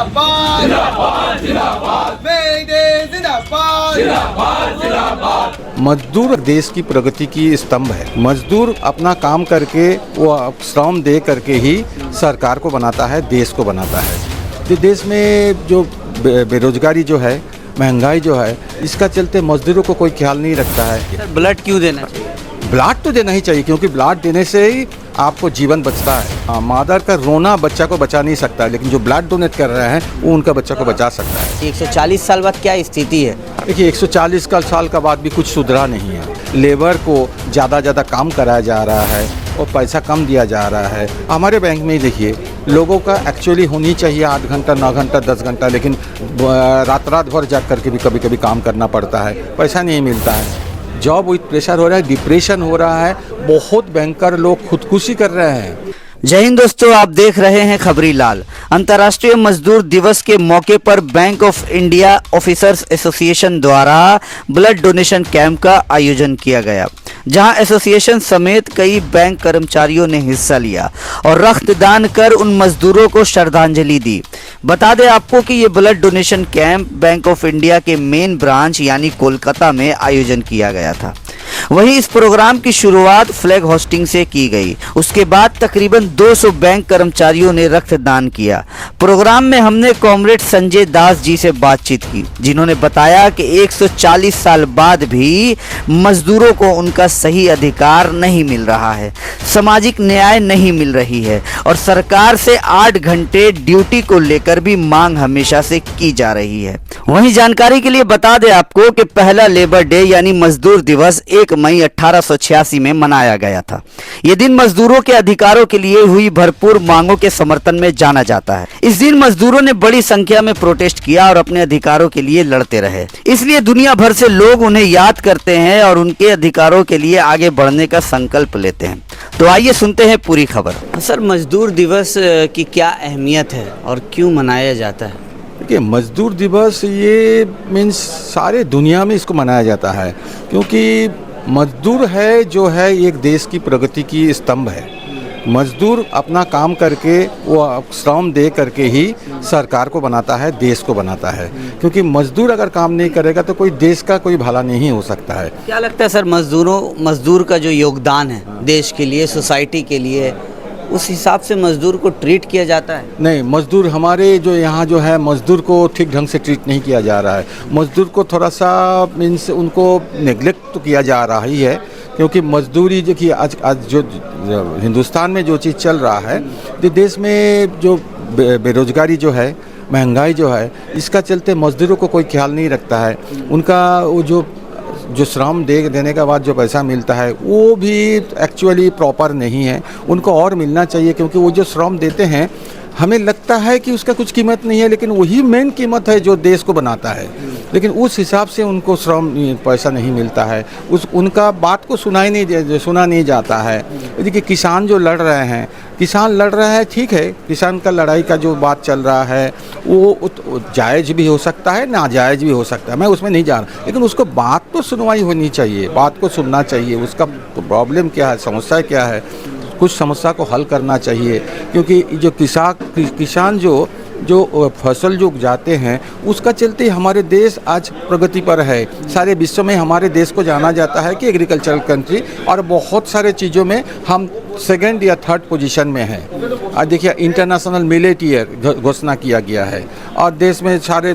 जिंदाबाद जिंदाबाद जिंदाबाद जिंदाबाद जिंदाबाद जिंदाबाद। मजदूर देश की प्रगति की स्तंभ है। मजदूर अपना काम करके वो श्रम दे करके ही सरकार को बनाता है, देश को बनाता है। तो देश में जो बेरोजगारी जो है, महंगाई जो है, इसका चलते मजदूरों को कोई ख्याल नहीं रखता है। सर ब्लड क्यों देना चाहिए? ब्लड तो देना ही चाहिए, क्योंकि ब्लड देने से ही आपको जीवन बचता है। मादर का रोना बच्चा को बचा नहीं सकता, लेकिन जो ब्लड डोनेट कर रहे हैं वो उनका बच्चा को बचा सकता है। 140 साल बाद क्या स्थिति है? देखिए 140 साल का बाद भी कुछ सुधरा नहीं है। लेबर को ज़्यादा काम कराया जा रहा है और पैसा कम दिया जा रहा है। हमारे बैंक में ही देखिए, लोगों का एक्चुअली होनी चाहिए 8 घंटा, 9 घंटा, 10 घंटा, लेकिन रात भर जा करके भी कभी कभी काम करना पड़ता है, पैसा नहीं मिलता है। जॉब विथ प्रेशर हो रहा है, डिप्रेशन हो रहा है, बहुत बैंकर लोग खुदकुशी कर रहे हैं। जय हिंद दोस्तों, आप देख रहे हैं खबरी लाल। अंतर्राष्ट्रीय मजदूर दिवस के मौके पर bank of India officers association द्वारा ब्लड डोनेशन कैंप का आयोजन किया गया, जहां एसोसिएशन समेत कई बैंक कर्मचारियों ने हिस्सा लिया और रक्तदान कर उन मजदूरों को श्रद्धांजलि दी। बता दें आपको कि ये blood donation camp bank of India के मेन ब्रांच यानी कोलकाता में आयोजन किया गया था। वहीं इस प्रोग्राम की शुरुआत फ्लैग होस्टिंग से की गई। उसके बाद तकरीबन 200 बैंक कर्मचारियों ने रक्तदान किया। प्रोग्राम में हमने कॉमरेड संजय दास जी से बातचीत की, जिन्होंने बताया कि 140 साल बाद भी मजदूरों को उनका सही अधिकार नहीं मिल रहा है, सामाजिक न्याय नहीं मिल रही है और सरकार से 8 घंटे ड्यूटी को लेकर भी मांग हमेशा से की जा रही है। वहीं जानकारी के लिए बता दें आपको कि पहला लेबर डे यानी मजदूर दिवस 1 मई 1886 में मनाया गया था। यह दिन मजदूरों के अधिकारों के लिए हुई भरपूर मांगों के समर्थन में जाना जाता है। इस दिन मजदूरों ने बड़ी संख्या में प्रोटेस्ट किया और अपने अधिकारों के लिए लड़ते रहे। इसलिए दुनिया भर से लोग उन्हें याद करते हैं और उनके अधिकारों के लिए आगे बढ़ने का संकल्प लेते हैं। तो आइए सुनते हैं पूरी खबर। सर, मजदूर दिवस की क्या अहमियत है और क्यों मनाया जाता है? देखिए मजदूर दिवस ये मीन्स सारे दुनिया में इसको मनाया जाता है, क्योंकि मजदूर है जो है एक देश की प्रगति की स्तंभ है। मजदूर अपना काम करके वो श्रम दे करके ही सरकार को बनाता है, देश को बनाता है। क्योंकि मजदूर अगर काम नहीं करेगा तो कोई देश का कोई भला नहीं हो सकता है। क्या लगता है सर, मजदूर का जो योगदान है देश के लिए, सोसाइटी के लिए, उस हिसाब से मजदूर को ट्रीट किया जाता है? नहीं, मजदूर हमारे जो यहाँ जो है मजदूर को ठीक ढंग से ट्रीट नहीं किया जा रहा है। मजदूर को थोड़ा सा मीन्स उनको नेग्लेक्ट तो किया जा रहा ही है, क्योंकि मजदूरी जो कि आज जो हिंदुस्तान में जो चीज़ चल रहा है, तो देश में जो बेरोजगारी जो है, महंगाई जो है, इसका चलते मजदूरों को कोई ख्याल नहीं रखता है। उनका वो जो श्रम देने के बाद जो पैसा मिलता है वो भी एक्चुअली प्रॉपर नहीं है, उनको और मिलना चाहिए। क्योंकि वो जो श्रम देते हैं हमें लगता है कि उसका कुछ कीमत नहीं है, लेकिन वही मेन कीमत है जो देश को बनाता है। लेकिन उस हिसाब से उनको श्रम पैसा नहीं मिलता है, उनका बात को सुना नहीं जाता है। देखिए किसान जो लड़ रहे हैं, ठीक है, किसान का लड़ाई का जो बात चल रहा है वो जायज़ भी हो सकता है, नाजायज़ भी हो सकता है, मैं उसमें नहीं जा रहा, लेकिन उसको बात तो सुनवाई होनी चाहिए, बात को सुनना चाहिए। उसका प्रॉब्लम क्या है, समस्या क्या है, कुछ समस्या को हल करना चाहिए। क्योंकि जो किसान जो फसल जो उपजाते हैं उसका चलते हमारे देश आज प्रगति पर है। सारे विश्व में हमारे देश को जाना जाता है कि एग्रीकल्चरल कंट्री, और बहुत सारे चीज़ों में हम 2nd या 3rd पोजीशन में हैं। आज देखिए इंटरनेशनल मिलेट ईयर घोषणा किया गया है और देश में सारे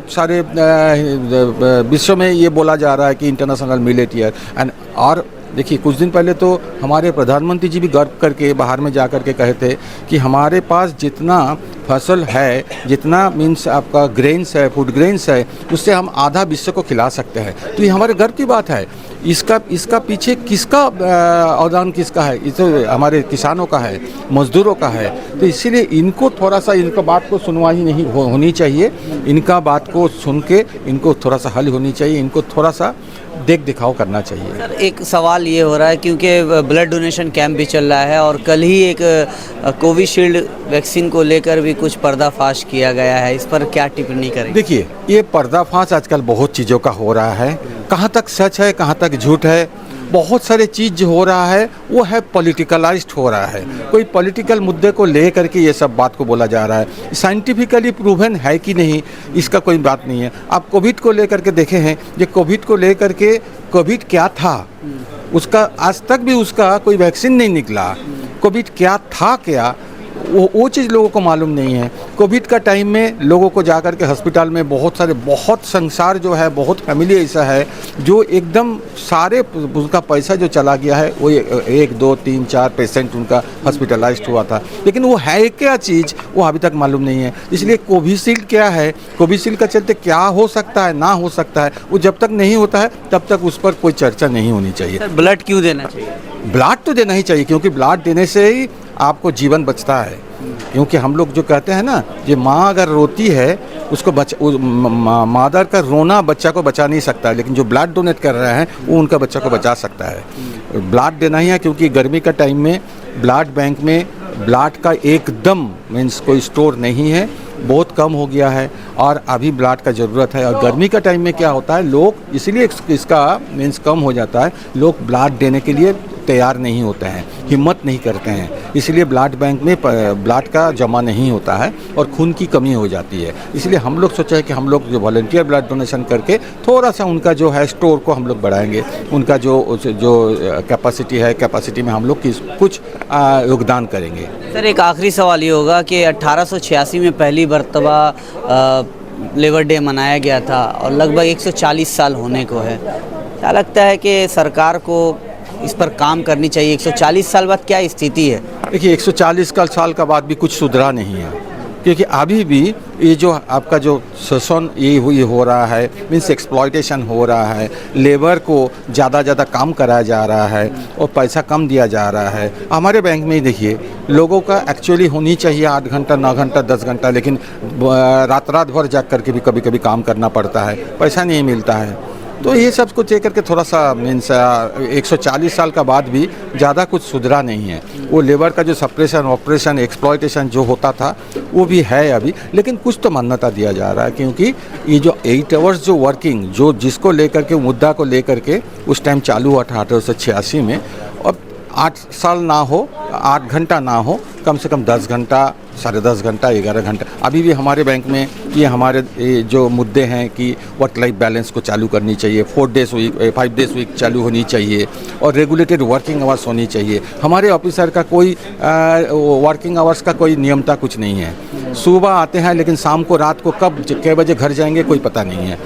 विश्व में ये बोला जा रहा है कि इंटरनेशनल मिलेट ईयर। और देखिए कुछ दिन पहले तो हमारे प्रधानमंत्री जी भी गर्व करके बाहर में जा कर के कहे थे कि हमारे पास जितना फसल है, जितना मीन्स आपका ग्रेन्स है, फूड ग्रेन्स है, उससे हम आधा विश्व को खिला सकते हैं। तो ये हमारे गर्व की बात है। इसका पीछे किसका अवदान किसका है? ये तो हमारे किसानों का है, मजदूरों का है। तो इसीलिए इनको थोड़ा सा इनका बात को सुनवाई नहीं होनी चाहिए, इनका बात को सुन के इनको थोड़ा सा हल होनी चाहिए, इनको थोड़ा सा देख दिखाव करना चाहिए। सर, एक सवाल ये हो रहा है, क्योंकि ब्लड डोनेशन कैंप भी चल रहा है और कल ही एक कोविशील्ड वैक्सीन को लेकर भी कुछ पर्दाफाश किया गया है, इस पर क्या टिप्पणी करें? देखिए ये पर्दाफाश आजकल बहुत चीज़ों का हो रहा है, कहाँ तक सच है कहाँ तक झूठ है बहुत सारे चीज़ जो हो रहा है वो है पॉलिटिकलाइज्ड हो रहा है। कोई पॉलिटिकल मुद्दे को ले करके ये सब बात को बोला जा रहा है। साइंटिफिकली प्रूवन है कि नहीं, इसका कोई बात नहीं है। आप कोविड को लेकर के देखे हैं, ये कोविड को लेकर के कोविड क्या था, उसका आज तक भी उसका कोई वैक्सीन नहीं निकला। कोविड क्या था, क्या वो चीज़ लोगों को मालूम नहीं है। कोविड का टाइम में लोगों को जाकर के अस्पताल में बहुत संसार जो है, बहुत फैमिली ऐसा है जो एकदम सारे उनका पैसा जो चला गया है, वो 1, 2, 3, 4 पेशेंट उनका हॉस्पिटलाइज्ड हुआ था। लेकिन वो है क्या चीज़, वो अभी तक मालूम नहीं है। इसलिए कोविशील्ड क्या है, कोविशील्ड का चलते क्या हो सकता है, ना हो सकता है, वो जब तक नहीं होता है तब तक उस पर कोई चर्चा नहीं होनी चाहिए। सर, ब्लड क्यों देना चाहिए? ब्लड तो देना ही चाहिए, क्योंकि ब्लड देने से ही आपको जीवन बचता है। क्योंकि हम लोग जो कहते हैं ना, ये माँ अगर रोती है उसको मादर का रोना बच्चा को बचा नहीं सकता है, लेकिन जो ब्लड डोनेट कर रहे हैं वो उनका बच्चा को बचा सकता है। ब्लड देना ही है, क्योंकि गर्मी का टाइम में ब्लड बैंक में ब्लड का एकदम मीन्स कोई स्टोर नहीं है, बहुत कम हो गया है और अभी ब्लड का ज़रूरत है। और गर्मी का टाइम में क्या होता है, लोग इसीलिए इसका मीन्स कम हो जाता है, लोग ब्लड देने के लिए तैयार नहीं होते हैं, हिम्मत नहीं करते हैं, इसलिए ब्लड बैंक में ब्लड का जमा नहीं होता है और खून की कमी हो जाती है। इसलिए हम लोग सोचा है कि हम लोग जो वॉलंटियर ब्लड डोनेशन करके थोड़ा सा उनका जो है स्टोर को हम लोग बढ़ाएंगे, उनका जो कैपेसिटी है, कैपेसिटी में हम लोग कुछ योगदान करेंगे। सर, एक आखिरी सवाल ये होगा कि 1886 में पहली मरतबा लेबर डे मनाया गया था और लगभग 140 साल होने को है। क्या लगता है कि सरकार को इस पर काम करनी चाहिए? 140 साल बाद क्या स्थिति है? देखिए, 140 साल का बाद भी कुछ सुधरा नहीं है, क्योंकि अभी भी ये जो आपका जो शोषण ये हो रहा है, मीन्स एक्सप्लॉयटेशन हो रहा है, लेबर को ज़्यादा काम कराया जा रहा है और पैसा कम दिया जा रहा है। हमारे बैंक में ही देखिए, लोगों का एक्चुअली होनी चाहिए 8 घंटा, 9 घंटा, 10 घंटा, लेकिन रात भर जाग करके भी कभी काम करना पड़ता है, पैसा नहीं मिलता है। तो ये सब कुछ लेकर के थोड़ा सा मीन्स 140 साल का बाद भी ज़्यादा कुछ सुधरा नहीं है। वो लेबर का जो सप्रेशन, ऑपरेशन, एक्सप्लॉयटेशन जो होता था वो भी है अभी, लेकिन कुछ तो मान्यता दिया जा रहा है, क्योंकि ये जो 8 आवर्स जो वर्किंग जो जिसको लेकर के मुद्दा को लेकर के उस टाइम चालू हुआ था 1886 में, और 8 साल ना हो, 8 घंटा ना हो, कम से कम 10 घंटा, 10.5 घंटा, 11 घंटा। अभी भी हमारे बैंक में ये हमारे जो मुद्दे हैं कि वर्क लाइफ बैलेंस को चालू करनी चाहिए, 4 डेज वीक, 5 डेज वीक चालू होनी चाहिए और रेगुलेटेड वर्किंग आवर्स होनी चाहिए। हमारे ऑफिसर का कोई वर्किंग आवर्स का कोई नियमता कुछ नहीं है। सुबह आते हैं लेकिन शाम को, रात को कब कै बजे घर जाएंगे कोई पता नहीं है।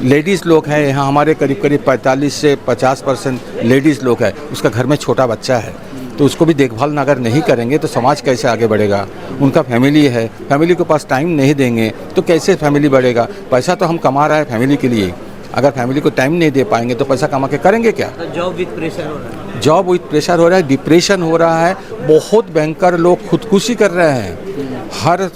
लेडीज़ लोग हैं यहाँ हमारे करीब 45 से 50% लेडीज़ लोग हैं। उसका घर में छोटा बच्चा है तो उसको भी देखभाल अगर नहीं करेंगे तो समाज कैसे आगे बढ़ेगा। उनका फैमिली है, फैमिली के पास टाइम नहीं देंगे तो कैसे फैमिली बढ़ेगा। पैसा तो हम कमा रहे हैं फैमिली के लिए, अगर फैमिली को टाइम नहीं दे पाएंगे तो पैसा कमा के करेंगे क्या। जॉब विद प्रेशर हो रहा है, जॉब विद प्रेशर हो रहा है, डिप्रेशन हो रहा है। बहुत बैंकर लोग खुदकुशी कर रहे हैं। हर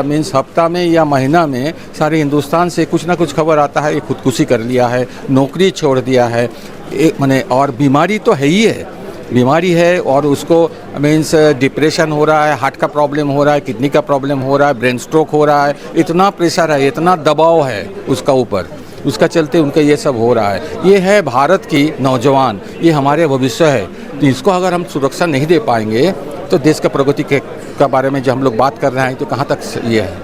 मीन्स हफ्ता में या महीना में सारे हिंदुस्तान से कुछ ना कुछ खबर आता है, ये खुदकुशी कर लिया है, नौकरी छोड़ दिया है, माने और बीमारी तो है ही है, बीमारी है और उसको मीन्स डिप्रेशन हो रहा है, हार्ट का प्रॉब्लम हो रहा है, किडनी का प्रॉब्लम हो रहा है, ब्रेन स्ट्रोक हो रहा है। इतना प्रेशर है, इतना दबाव है उसका ऊपर, उसका चलते उनका ये सब हो रहा है। ये है भारत की नौजवान, ये हमारे भविष्य है। तो इसको अगर हम सुरक्षा नहीं दे पाएंगे तो देश का प्रगति के बारे में जो हम लोग बात कर रहे हैं तो कहाँ तक ये है।